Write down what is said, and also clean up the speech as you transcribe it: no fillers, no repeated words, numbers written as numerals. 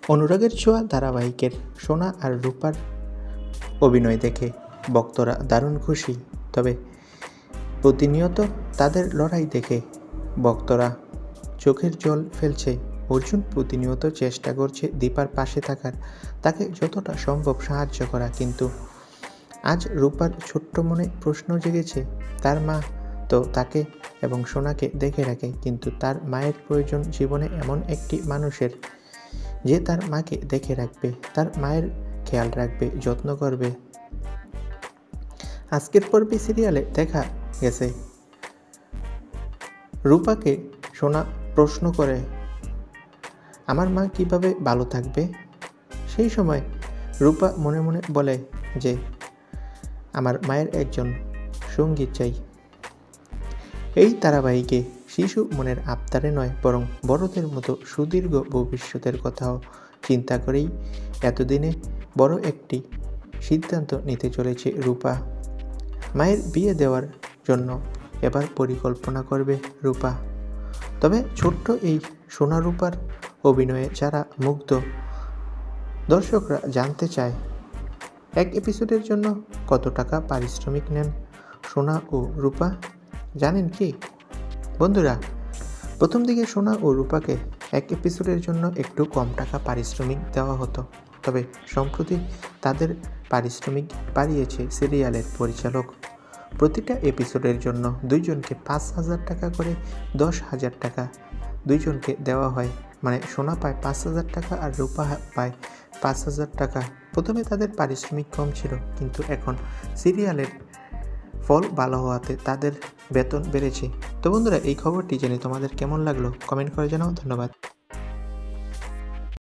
অনুরাগের ছোঁয়া ধারাবাহিকের সোনা আর রূপার অভিনয় দেখে ভক্তরা দারুণ খুশি। তবে প্রতিনিয়ত তাদের লড়াই দেখে ভক্তরা চোখের জল ফেলছে। অর্জুন প্রতিনিয়ত চেষ্টা করছে দীপার পাশে থাকার, তাকে যতটা সম্ভব সাহায্য করা। কিন্তু আজ রূপার ছোট্ট মনে প্রশ্ন জেগেছে। তার মা তো তাকে এবং সোনাকে দেখে রাখে, কিন্তু তার মায়ের প্রয়োজন জীবনে এমন একটি মানুষের, যে তার মাকে দেখে রাখবে, তার মায়ের খেয়াল রাখবে, যত্ন করবে। আজকের পর্বে সিরিয়ালে দেখা গেছে রূপাকে সোনা প্রশ্ন করে, আমার মা কিভাবে ভালো থাকবে? সেই সময় রূপা মনে মনে বলে যে আমার মায়ের একজন সঙ্গী চাই। এই ধারাবাহিকে শিশু মনের আবদারে নয়, বরং বড়দের মতো সুদীর্ঘ ভবিষ্যতের কথাও চিন্তা করেই এতদিনে বড় একটি সিদ্ধান্ত নিতে চলেছে রূপা। মায়ের বিয়ে দেওয়ার জন্য এবার পরিকল্পনা করবে রূপা। তবে ছোট্ট এই সোনা রূপার অভিনয়ে যারা মুগ্ধ, দর্শকরা জানতে চায় এক এপিসোডের জন্য কত টাকা পারিশ্রমিক নেন সোনা ও রূপা। জানেন কি বন্ধুরা, প্রথম দিকে সোনা ও রূপাকে এক এপিসোডের জন্য একটু কম টাকা পারিশ্রমিক দেওয়া হতো। তবে সম্প্রতি তাদের পারিশ্রমিক বাড়িয়েছে সিরিয়ালের পরিচালক। প্রতিটা এপিসোডের জন্য দুইজনকে 5,000 টাকা করে 10,000 টাকা দুইজনকে দেওয়া হয়। মানে সোনা পায় 5,000 টাকা আর রূপা পায় 5,000 টাকা। প্রথমে তাদের পারিশ্রমিক কম ছিল, কিন্তু এখন সিরিয়ালের ফল ভালো হওয়াতে তাদের বেতন বেড়েছে। তো বন্ধুরা, এই খবরটি জেনে তোমাদের কেমন লাগলো কমেন্ট করে জানাও। ধন্যবাদ।